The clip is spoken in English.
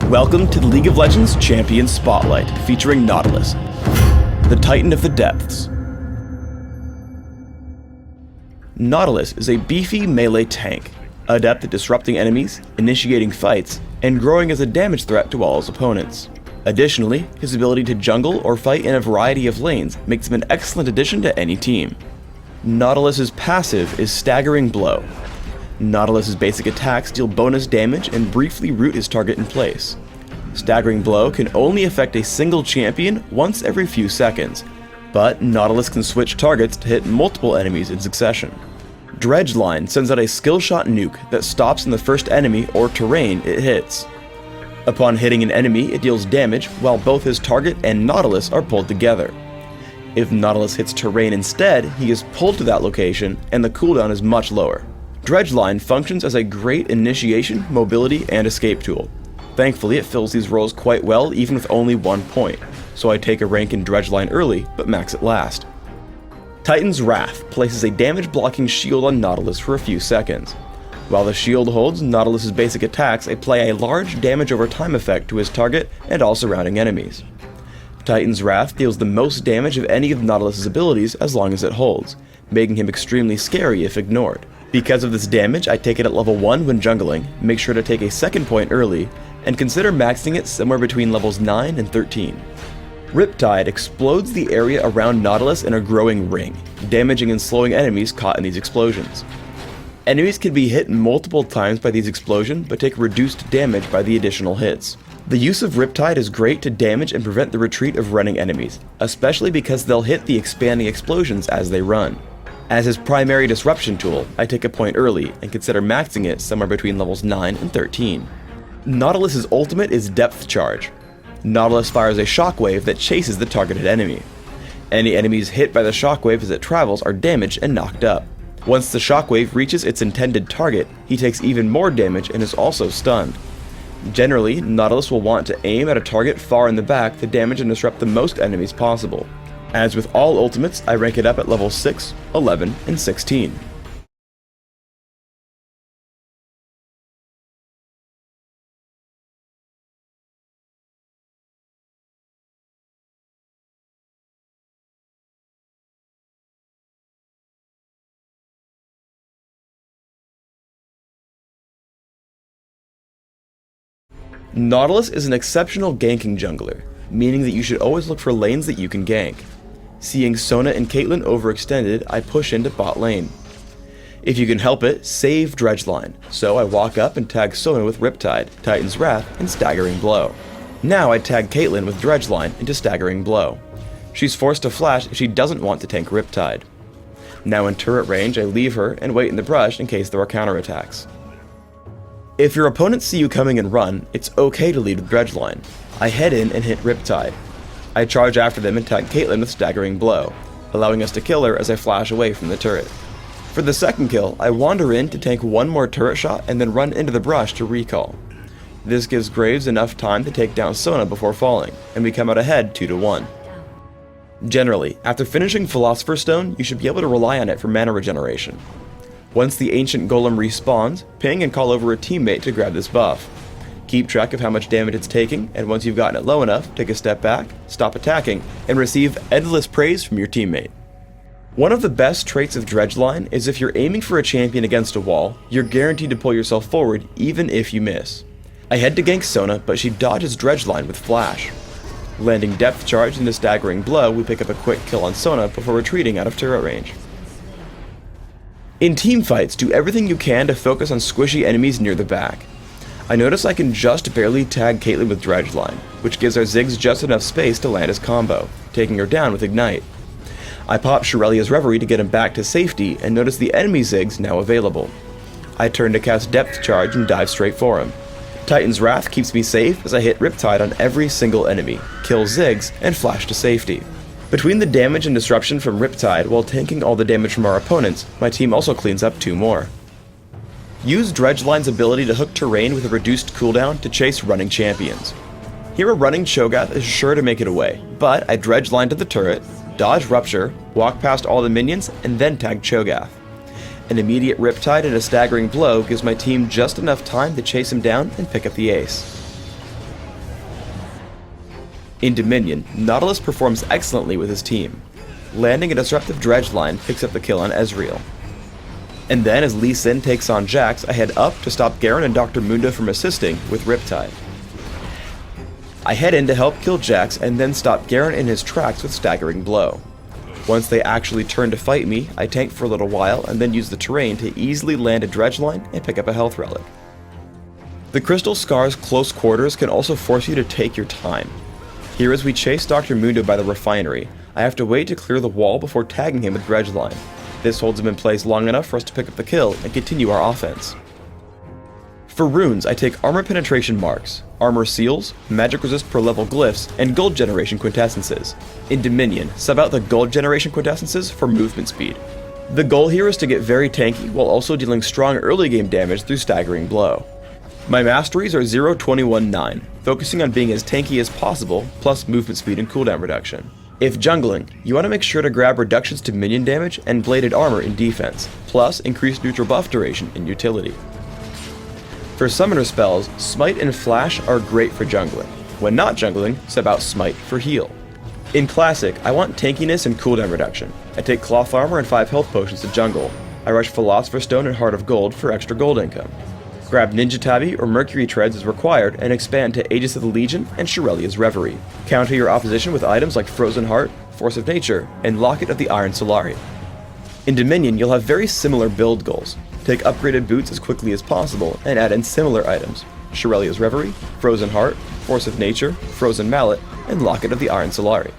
Welcome to the League of Legends Champion Spotlight, featuring Nautilus, the Titan of the Depths. Nautilus is a beefy melee tank, adept at disrupting enemies, initiating fights, and growing as a damage threat to all his opponents. Additionally, his ability to jungle or fight in a variety of lanes makes him an excellent addition to any team. Nautilus's passive is Staggering Blow. Nautilus's basic attacks deal bonus damage and briefly root his target in place. Staggering Blow can only affect a single champion once every few seconds, but Nautilus can switch targets to hit multiple enemies in succession. Dredge Line sends out a skill shot nuke that stops in the first enemy or terrain it hits. Upon hitting an enemy, it deals damage while both his target and Nautilus are pulled together. If Nautilus hits terrain instead, he is pulled to that location and the cooldown is much lower. Dredge Line functions as a great initiation, mobility, and escape tool. Thankfully, it fills these roles quite well even with only 1 point, so I take a rank in Dredge Line early, but max it last. Titan's Wrath places a damage blocking shield on Nautilus for a few seconds. While the shield holds Nautilus's basic attacks, apply a large damage over time effect to his target and all surrounding enemies. Titan's Wrath deals the most damage of any of Nautilus's abilities as long as it holds, making him extremely scary if ignored. Because of this damage, I take it at level 1 when jungling, make sure to take a second point early, and consider maxing it somewhere between levels 9 and 13. Riptide explodes the area around Nautilus in a growing ring, damaging and slowing enemies caught in these explosions. Enemies can be hit multiple times by these explosions, but take reduced damage by the additional hits. The use of Riptide is great to damage and prevent the retreat of running enemies, especially because they'll hit the expanding explosions as they run. As his primary disruption tool, I take a point early and consider maxing it somewhere between levels 9 and 13. Nautilus's ultimate is Depth Charge. Nautilus fires a shockwave that chases the targeted enemy. Any enemies hit by the shockwave as it travels are damaged and knocked up. Once the shockwave reaches its intended target, he takes even more damage and is also stunned. Generally, Nautilus will want to aim at a target far in the back to damage and disrupt the most enemies possible. As with all ultimates, I rank it up at level 6, 11, and 16. Nautilus is an exceptional ganking jungler, meaning that you should always look for lanes that you can gank. Seeing Sona and Caitlyn overextended, I push into bot lane. If you can help it, save Dredge Line, so I walk up and tag Sona with Riptide, Titan's Wrath, and Staggering Blow. Now I tag Caitlyn with Dredge Line into Staggering Blow. She's forced to flash if she doesn't want to tank Riptide. Now in turret range, I leave her and wait in the brush in case there are counterattacks. If your opponents see you coming and run, it's okay to lead with Dredge Line. I head in and hit Riptide. I charge after them and tag Caitlyn with Staggering Blow, allowing us to kill her as I flash away from the turret. For the second kill, I wander in to tank one more turret shot and then run into the brush to recall. This gives Graves enough time to take down Sona before falling, and we come out ahead 2-1. Generally, after finishing Philosopher's Stone, you should be able to rely on it for mana regeneration. Once the Ancient Golem respawns, ping and call over a teammate to grab this buff. Keep track of how much damage it's taking, and once you've gotten it low enough, take a step back, stop attacking, and receive endless praise from your teammate. One of the best traits of Dredge Line is if you're aiming for a champion against a wall, you're guaranteed to pull yourself forward even if you miss. I head to gank Sona, but she dodges Dredge Line with Flash. Landing Depth Charge into Staggering Blow, we pick up a quick kill on Sona before retreating out of turret range. In teamfights, do everything you can to focus on squishy enemies near the back. I notice I can just barely tag Caitlyn with Dredge Line, which gives our Ziggs just enough space to land his combo, taking her down with Ignite. I pop Shurelia's Reverie to get him back to safety and notice the enemy Ziggs now available. I turn to cast Depth Charge and dive straight for him. Titan's Wrath keeps me safe as I hit Riptide on every single enemy, kill Ziggs, and flash to safety. Between the damage and disruption from Riptide while tanking all the damage from our opponents, my team also cleans up 2 more. Use Dredge Line's ability to hook terrain with a reduced cooldown to chase running champions. Here a running Cho'Gath is sure to make it away, but I Dredge Line to the turret, dodge Rupture, walk past all the minions, and then tag Cho'Gath. An immediate Riptide and a Staggering Blow gives my team just enough time to chase him down and pick up the ace. In Dominion, Nautilus performs excellently with his team. Landing a disruptive dredge line picks up the kill on Ezreal. And then as Lee Sin takes on Jax, I head up to stop Garen and Dr. Mundo from assisting with Riptide. I head in to help kill Jax and then stop Garen in his tracks with Staggering Blow. Once they actually turn to fight me, I tank for a little while and then use the terrain to easily land a dredge line and pick up a health relic. The Crystal Scar's close quarters can also force you to take your time. Here as we chase Dr. Mundo by the refinery, I have to wait to clear the wall before tagging him with dredge line. This holds him in place long enough for us to pick up the kill and continue our offense. For runes, I take armor penetration marks, armor seals, magic resist per level glyphs, and gold generation quintessences. In Dominion, sub out the gold generation quintessences for movement speed. The goal here is to get very tanky while also dealing strong early game damage through Staggering Blow. My masteries are 0, 21, 9, focusing on being as tanky as possible, plus movement speed and cooldown reduction. If jungling, you want to make sure to grab reductions to minion damage and bladed armor in defense, plus increased neutral buff duration in utility. For summoner spells, Smite and Flash are great for jungling. When not jungling, sub out Smite for heal. In Classic, I want tankiness and cooldown reduction. I take Cloth Armor and 5 health potions to jungle. I rush Philosopher's Stone and Heart of Gold for extra gold income. Grab Ninja Tabi or Mercury Treads as required and expand to Aegis of the Legion and Shirelia's Reverie. Counter your opposition with items like Frozen Heart, Force of Nature, and Locket of the Iron Solari. In Dominion, you'll have very similar build goals. Take upgraded boots as quickly as possible and add in similar items: Shirelia's Reverie, Frozen Heart, Force of Nature, Frozen Mallet, and Locket of the Iron Solari.